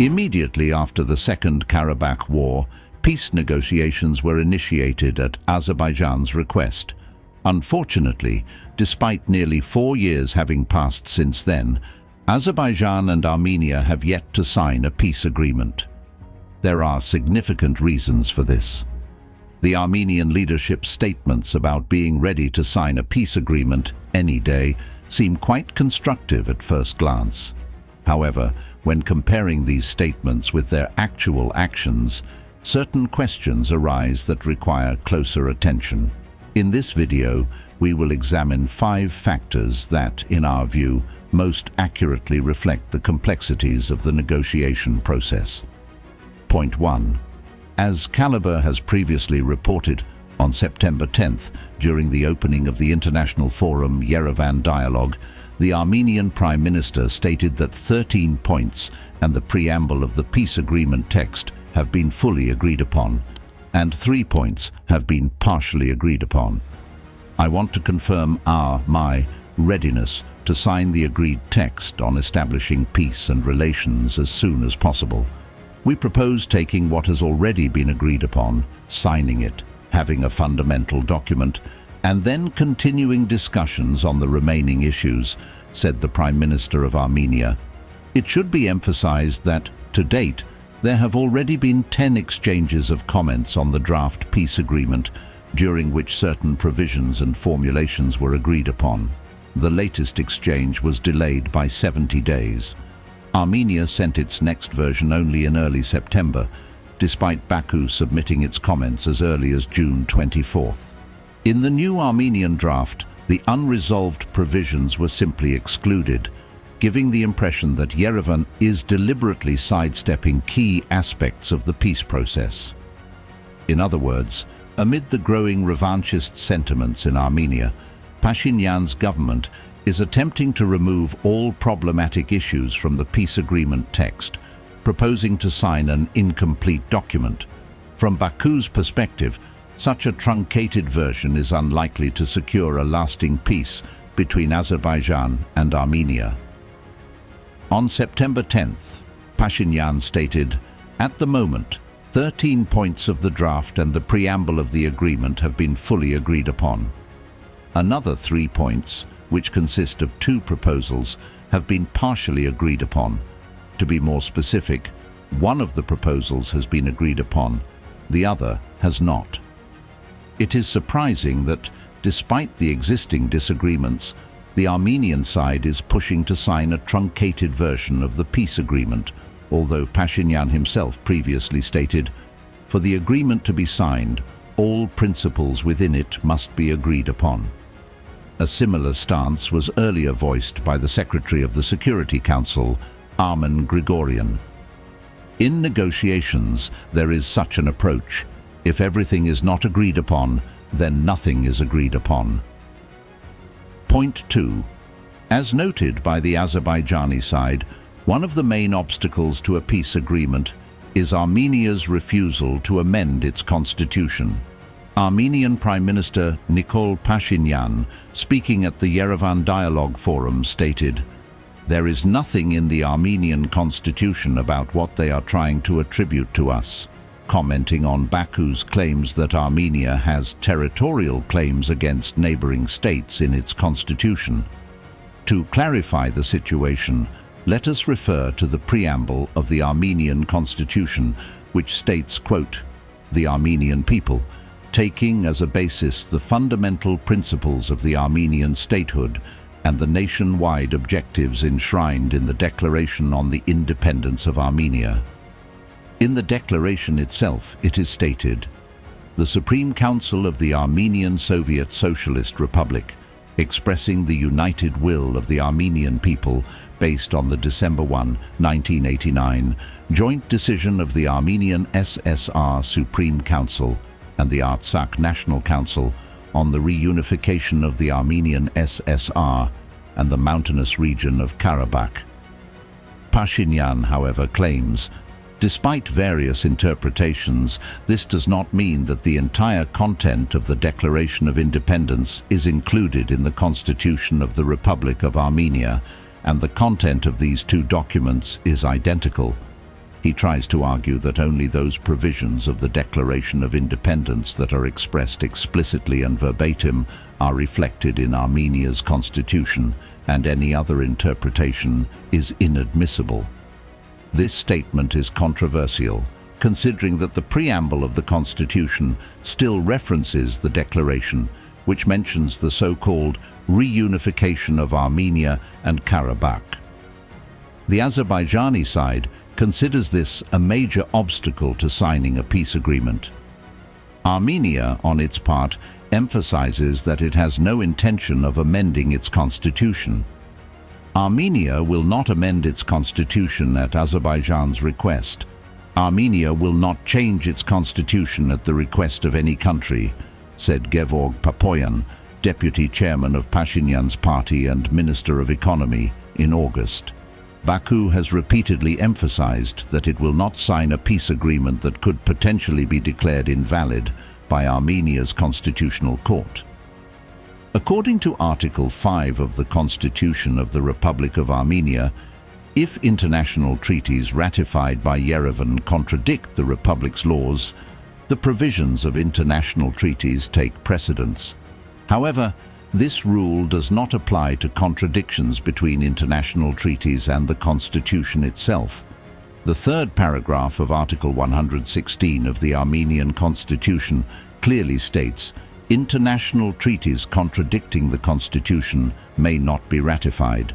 Immediately after the Second Karabakh War, peace negotiations were initiated at Azerbaijan's request. Unfortunately, despite nearly 4 years having passed since then, Azerbaijan and Armenia have yet to sign a peace agreement. There are significant reasons for this. The Armenian leadership's statements about being ready to sign a peace agreement any day seem quite constructive at first glance. However, when comparing these statements with their actual actions, certain questions arise that require closer attention. In this video, we will examine 5 factors that, in our view, most accurately reflect the complexities of the negotiation process. Point 1. As Caliber has previously reported, on September 10th, during the opening of the international forum Yerevan Dialogue, the Armenian Prime Minister stated that 13 points and the preamble of the peace agreement text have been fully agreed upon, and 3 points have been partially agreed upon. I want to confirm my readiness to sign the agreed text on establishing peace and relations as soon as possible. We propose taking what has already been agreed upon, signing it, having a fundamental document, and then continuing discussions on the remaining issues, said the Prime Minister of Armenia. It should be emphasized that, to date, there have already been 10 exchanges of comments on the draft peace agreement, during which certain provisions and formulations were agreed upon. The latest exchange was delayed by 70 days. Armenia sent its next version only in early September, despite Baku submitting its comments as early as June 24th. In the new Armenian draft, the unresolved provisions were simply excluded, giving the impression that Yerevan is deliberately sidestepping key aspects of the peace process. In other words, amid the growing revanchist sentiments in Armenia, Pashinyan's government is attempting to remove all problematic issues from the peace agreement text, proposing to sign an incomplete document. From Baku's perspective, such a truncated version is unlikely to secure a lasting peace between Azerbaijan and Armenia. On September 10th, Pashinyan stated, "At the moment, 13 points of the draft and the preamble of the agreement have been fully agreed upon. Another 3 points, which consist of 2 proposals, have been partially agreed upon. To be more specific, one of the proposals has been agreed upon, the other has not." It is surprising that, despite the existing disagreements, the Armenian side is pushing to sign a truncated version of the peace agreement, although Pashinyan himself previously stated, "For the agreement to be signed, all principles within it must be agreed upon." A similar stance was earlier voiced by the Secretary of the Security Council, Armen Grigorian. In negotiations, there is such an approach. If everything is not agreed upon, then nothing is agreed upon. Point 2. As noted by the Azerbaijani side, one of the main obstacles to a peace agreement is Armenia's refusal to amend its constitution. Armenian Prime Minister Nikol Pashinyan, speaking at the Yerevan Dialogue Forum, stated, "There is nothing in the Armenian constitution about what they are trying to attribute to us," commenting on Baku's claims that Armenia has territorial claims against neighboring states in its constitution. To clarify the situation, let us refer to the preamble of the Armenian constitution, which states, quote, "The Armenian people, taking as a basis the fundamental principles of the Armenian statehood and the nationwide objectives enshrined in the Declaration on the Independence of Armenia." In the declaration itself, it is stated, "The Supreme Council of the Armenian Soviet Socialist Republic, expressing the united will of the Armenian people based on the December 1, 1989, joint decision of the Armenian SSR Supreme Council and the Artsakh National Council on the reunification of the Armenian SSR and the mountainous region of Karabakh." Pashinyan, however, claims, despite various interpretations, this does not mean that the entire content of the Declaration of Independence is included in the Constitution of the Republic of Armenia, and the content of these 2 documents is identical. He tries to argue that only those provisions of the Declaration of Independence that are expressed explicitly and verbatim are reflected in Armenia's constitution, and any other interpretation is inadmissible. This statement is controversial, considering that the preamble of the constitution still references the declaration, which mentions the so-called reunification of Armenia and Karabakh. The Azerbaijani side considers this a major obstacle to signing a peace agreement. Armenia, on its part, emphasizes that it has no intention of amending its constitution. Armenia will not amend its constitution at Azerbaijan's request. Armenia will not change its constitution at the request of any country, said Gevorg Papoyan, deputy chairman of Pashinyan's party and Minister of Economy, in August. Baku has repeatedly emphasized that it will not sign a peace agreement that could potentially be declared invalid by Armenia's constitutional court. According to Article 5 of the Constitution of the Republic of Armenia, if international treaties ratified by Yerevan contradict the Republic's laws, the provisions of international treaties take precedence. However, this rule does not apply to contradictions between international treaties and the Constitution itself. The third paragraph of Article 116 of the Armenian Constitution clearly states, international treaties contradicting the Constitution may not be ratified.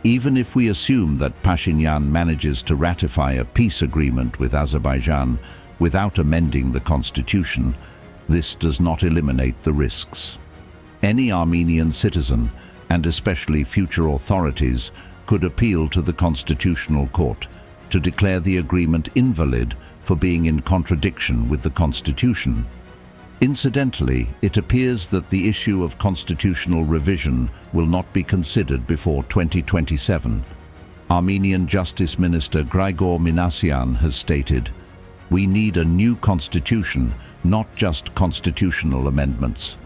Even if we assume that Pashinyan manages to ratify a peace agreement with Azerbaijan without amending the Constitution, this does not eliminate the risks. Any Armenian citizen, and especially future authorities, could appeal to the Constitutional Court to declare the agreement invalid for being in contradiction with the Constitution. Incidentally, it appears that the issue of constitutional revision will not be considered before 2027. Armenian Justice Minister Grigor Minasyan has stated, "We need a new constitution, not just constitutional amendments.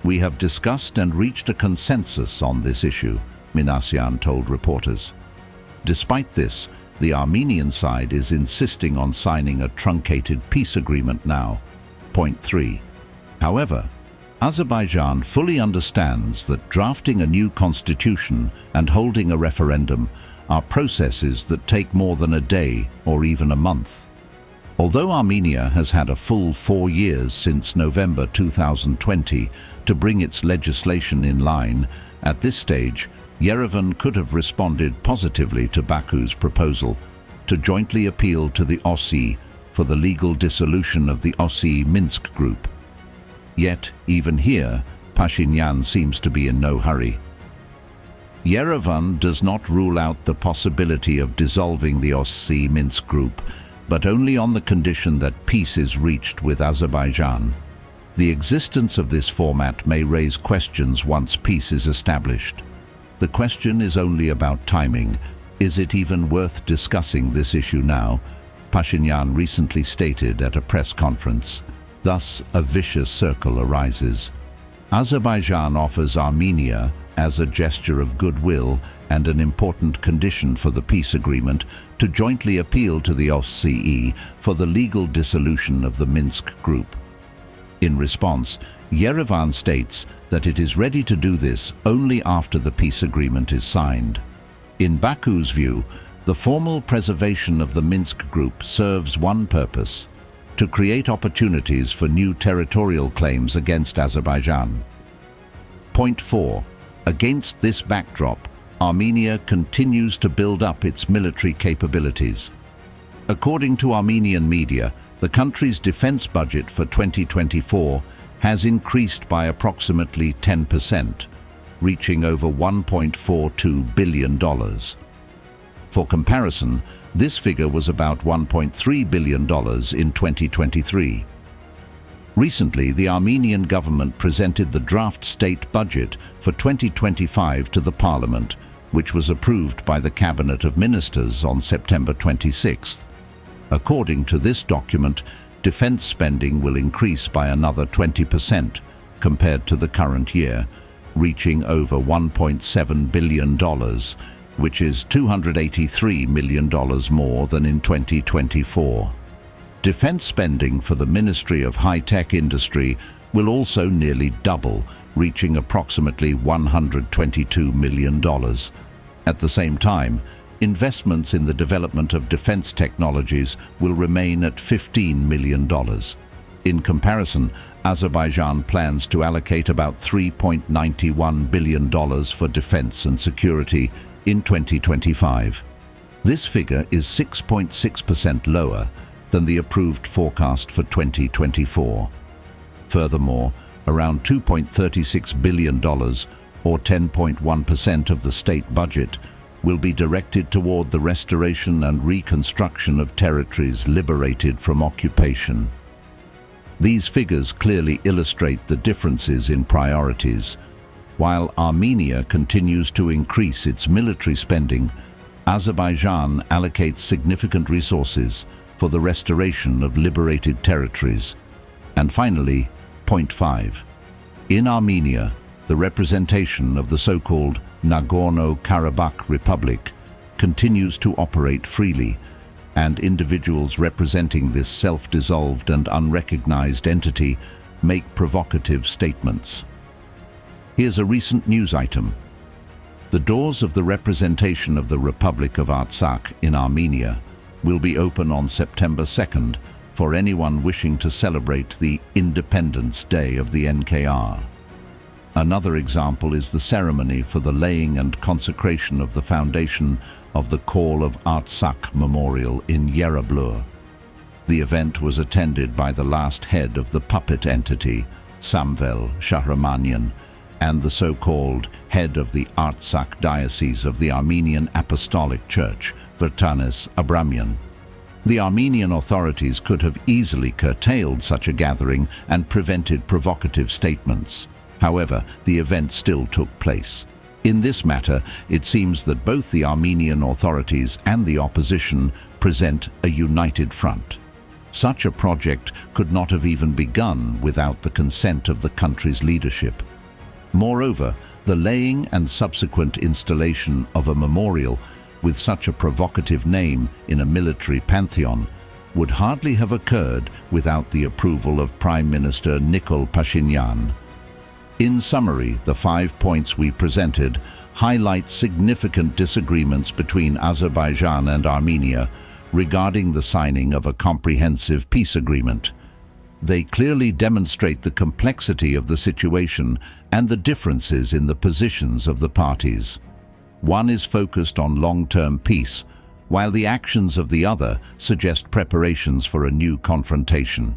We have discussed and reached a consensus on this issue," Minasyan told reporters. Despite this, the Armenian side is insisting on signing a truncated peace agreement now. Point 3. However, Azerbaijan fully understands that drafting a new constitution and holding a referendum are processes that take more than a day or even a month. Although Armenia has had a full 4 years since November 2020 to bring its legislation in line, at this stage, Yerevan could have responded positively to Baku's proposal to jointly appeal to the OSCE for the legal dissolution of the OSCE Minsk group. Yet, even here, Pashinyan seems to be in no hurry. Yerevan does not rule out the possibility of dissolving the OSCE Minsk group, but only on the condition that peace is reached with Azerbaijan. The existence of this format may raise questions once peace is established. The question is only about timing. Is it even worth discussing this issue now? Pashinyan recently stated at a press conference. Thus, a vicious circle arises. Azerbaijan offers Armenia, as a gesture of goodwill and an important condition for the peace agreement, to jointly appeal to the OSCE for the legal dissolution of the Minsk group. In response, Yerevan states that it is ready to do this only after the peace agreement is signed. In Baku's view, the formal preservation of the Minsk group serves one purpose: to create opportunities for new territorial claims against Azerbaijan. Point 4. Against this backdrop, Armenia continues to build up its military capabilities. According to Armenian media, the country's defense budget for 2024 has increased by approximately 10%, reaching over $1.42 billion. For comparison, this figure was about $1.3 billion in 2023. Recently, the Armenian government presented the draft state budget for 2025 to the parliament, which was approved by the Cabinet of Ministers on September 26th. According to this document, defense spending will increase by another 20% compared to the current year, reaching over $1.7 billion, which is $283 million more than in 2024. Defense spending for the Ministry of High-Tech Industry will also nearly double, reaching approximately $122 million. At the same time, investments in the development of defense technologies will remain at $15 million. In comparison, Azerbaijan plans to allocate about $3.91 billion for defense and security in 2025. This figure is 6.6% lower than the approved forecast for 2024. Furthermore, around $2.36 billion, or 10.1% of the state budget, will be directed toward the restoration and reconstruction of territories liberated from occupation. These figures clearly illustrate the differences in priorities. While Armenia continues to increase its military spending, Azerbaijan allocates significant resources for the restoration of liberated territories. And finally, point 5. In Armenia, the representation of the so-called Nagorno-Karabakh Republic continues to operate freely, and individuals representing this self-dissolved and unrecognized entity make provocative statements. Here's a recent news item. The doors of the representation of the Republic of Artsakh in Armenia will be open on September 2nd for anyone wishing to celebrate the Independence Day of the NKR. Another example is the ceremony for the laying and consecration of the foundation of the Call of Artsakh Memorial in Yereblur. The event was attended by the last head of the puppet entity, Samvel Shahramanyan, and the so-called head of the Artsakh Diocese of the Armenian Apostolic Church, Vertanes Abramyan. The Armenian authorities could have easily curtailed such a gathering and prevented provocative statements. However, the event still took place. In this matter, it seems that both the Armenian authorities and the opposition present a united front. Such a project could not have even begun without the consent of the country's leadership. Moreover, the laying and subsequent installation of a memorial with such a provocative name in a military pantheon would hardly have occurred without the approval of Prime Minister Nikol Pashinyan. In summary, the 5 points we presented highlight significant disagreements between Azerbaijan and Armenia regarding the signing of a comprehensive peace agreement. They clearly demonstrate the complexity of the situation and the differences in the positions of the parties. One is focused on long-term peace, while the actions of the other suggest preparations for a new confrontation.